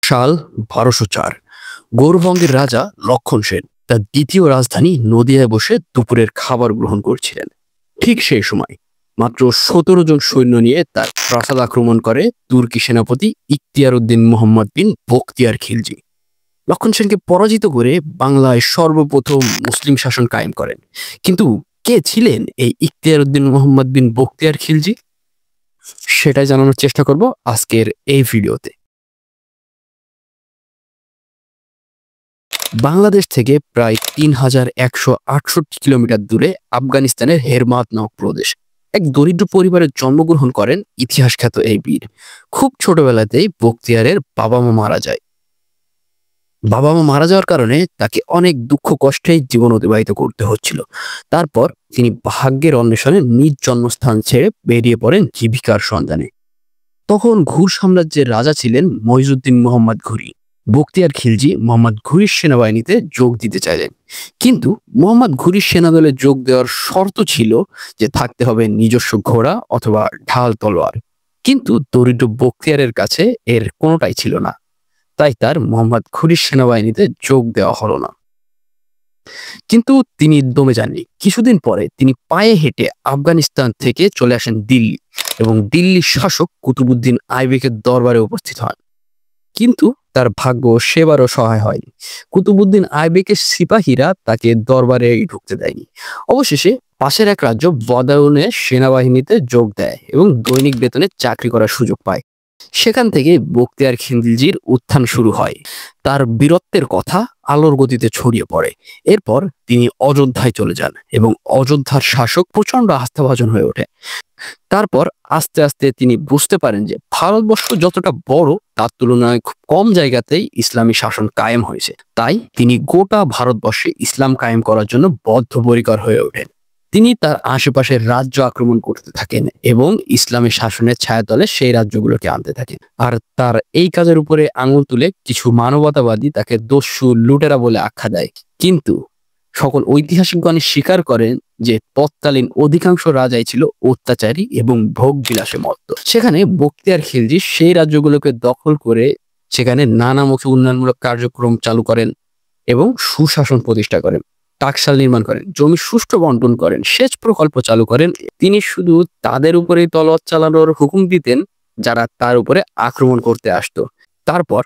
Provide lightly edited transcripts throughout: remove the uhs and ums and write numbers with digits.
সাল ১২০৪ গৌড়বঙ্গের রাজা লক্ষণ সেন তার দ্বিতীয় রাজধানী নদিয়ায় বসে দুপুরের খাবার গ্রহণ করছিলেন। ঠিক সেই সময় মাত্র ১৭ জন সৈন্য নিয়ে তার প্রাসাদ আক্রমণ করে তুর্কি সেনাপতি ইখতিয়ার উদ্দিন মুহাম্মদ বিন বখতিয়ার খিলজি। লক্ষণ সেনকে পরাজিত করে বাংলায় সর্বপ্রথম মুসলিম শাসন কায়েম করেন। কিন্তু কে ছিলেন এই ইখতিয়ার উদ্দিন মুহাম্মদ বিন বখতিয়ার খিলজি, সেটাই জানানোর চেষ্টা করব আজকের এই ভিডিওতে। বাংলাদেশ থেকে প্রায় ৩,১৬৮ কিলোমিটার দূরে আফগানিস্তানের হেরমাত নামক প্রদেশ এক দরিদ্র পরিবারে জন্মগ্রহণ করেন ইতিহাস খ্যাত এই বীর। খুব ছোটবেলাতেই বখতিয়ারের বাবা মা মারা যায়। বাবা মা মারা যাওয়ার কারণে তাকে অনেক দুঃখ কষ্টেই জীবন অতিবাহিত করতে হচ্ছিল। তারপর তিনি ভাগ্যের অন্বেষণে নিজ জন্মস্থান ছেড়ে বেরিয়ে পড়েন জীবিকার সন্ধানে। তখন ঘুর সাম্রাজ্যের রাজা ছিলেন মইজুদ্দিন মোহাম্মদ ঘুরি। বখতিয়ার খিলজি মোহাম্মদ ঘুরির সেনাবাহিনীতে যোগ দিতে চাইলেন, কিন্তু মোহাম্মদ ঘুরির সেনাদলে যোগ দেওয়ার শর্ত ছিল যে থাকতে হবে নিজস্ব ঘোড়া অথবা ঢাল তলোয়ার। কিন্তু দরিদ্র বখতিয়ারের কাছে এর কোনোটাই ছিল না, তাই তার মোহাম্মদ ঘুরির সেনাবাহিনীতে যোগ দেওয়া হলো না। কিন্তু তিনি দমে যাননি। কিছুদিন পরে তিনি পায়ে হেঁটে আফগানিস্তান থেকে চলে আসেন দিল্লি এবং দিল্লির শাসক কুতুবউদ্দিন আইবেকের দরবারে উপস্থিত হন। কিন্তু তার ভাগ্য সেবারও সহায় হয়নি। কুতুবউদ্দিন আইবেকের সিপাহীরা তাকে দরবারে ঢুকতে দেয়নি। অবশেষে পাশের এক রাজ্য বদায়ুনের সেনাবাহিনীতে যোগ দেয় এবং দৈনিক বেতনে চাকরি করার সুযোগ পায়। সেখান থেকে বখতিয়ার খিলজির উত্থান শুরু হয়। তার বীরত্বের কথা আলোর গতিতে ছড়িয়ে পড়ে। এরপর তিনি অযোধ্যায় চলে যান এবং অযোধ্যার শাসক প্রচন্ড আস্থাভাজন হয়ে ওঠে। তারপর আস্তে আস্তে তিনি বুঝতে পারেন যে ভারতবর্ষ যতটা বড় তার তুলনায় খুব কম জায়গাতেই ইসলামী শাসন কায়েম হয়েছে। তাই তিনি গোটা ভারতবর্ষে ইসলাম কায়েম করার জন্য বদ্ধপরিকর হয়ে ওঠেন। তিনি তার আশেপাশের রাজ্য আক্রমণ করতে থাকেন এবং ইসলামী শাসনের ছায়াতলে সেই রাজ্যগুলোকে আনতে থাকেন। আর তার এই কাজের উপরে আঙুল তুলে কিছু মানবতাবাদী তাকে দস্যু লুটেরা বলে আখ্যা দেয়। কিন্তু সকল ঐতিহাসিকগণ স্বীকার করেন যে তৎকালীন অধিকাংশ রাজাই ছিল অত্যাচারী এবং ভোগ বিলাসে মত্ত। সেখানে বখতিয়ার খিলজি সেই রাজ্যগুলোকে দখল করে সেখানে নানামুখী উন্নয়নমূলক কার্যক্রম চালু করেন এবং সুশাসন প্রতিষ্ঠা করেন, টাকশাল নির্মাণ করেন, জমি সুষ্ঠু বন্টন করেন, সেচ প্রকল্প চালু করেন। তিনি শুধু তাদের উপরেই তলোয়ার চালানোর হুকুম দিতেন যারা তার উপরে আক্রমণ করতে আসতো। তারপর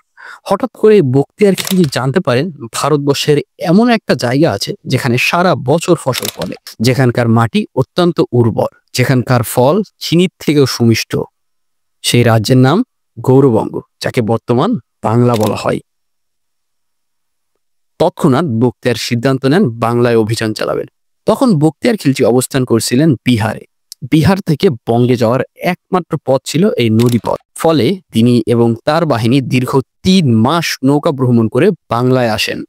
হঠাৎ করে বখতিয়ার খিলজি জানতে পারেন ভারতবর্ষের এমন একটা জায়গা আছে যেখানে সারা বছর ফসল ফলে, যেখানকার মাটি অত্যন্ত উর্বর, যেখানকার ফল চিনির থেকেও সুমিষ্ট। সেই রাজ্যের নাম গৌড়বঙ্গ, যাকে বর্তমান বাংলা বলা হয়। তৎক্ষণাৎ বখতিয়ার সিদ্ধান্ত নেন বাংলায় অভিযান চালাবেন। তখন বখতিয়ার খিলজি অবস্থান করছিলেন বিহারে। বিহার থেকে বঙ্গে যাওয়ার একমাত্র পথ ছিল এই নদীপথ। ফলে তিনি এবং তার বাহিনী দীর্ঘ ৩ মাস নৌকা ভ্রমণ করে বাংলায় আসেন।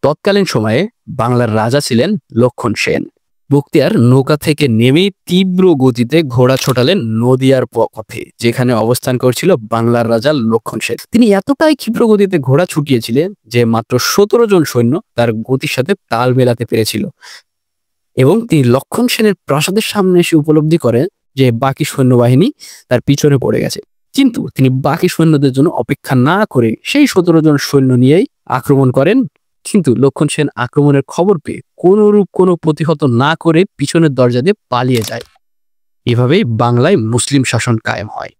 তৎকালীন সময়ে বাংলার রাজা ছিলেন লক্ষণ সেন। বখতিয়ার নৌকা থেকে নেমে তীব্র গতিতে ঘোড়া ছোটালেন নদিয়ার পথে, যেখানে অবস্থান করছিল বাংলার রাজা লক্ষণ সেন। তিনি এতটাই ক্ষিপ্র গতিতে ঘোড়া ছুটিয়েছিলেন যে মাত্র ১৭ জন সৈন্য তার গতির সাথে তাল মেলাতে পেরেছিল এবং তিনি লক্ষণ সেনের প্রাসাদের সামনে এসে উপলব্ধি করেন যে বাকি সৈন্যবাহিনী তার পিছনে পড়ে গেছে। কিন্তু তিনি বাকি সৈন্যদের জন্য অপেক্ষা না করে সেই ১৭ জন সৈন্য নিয়েই আক্রমণ করেন। কিন্তু লক্ষণ সেন আক্রমণের খবর পেয়ে কোনো প্রতিহত না করে পিছনের দরজা দিয়ে পালিয়ে যায়। এভাবেই বাংলায় মুসলিম শাসন কায়েম হয়।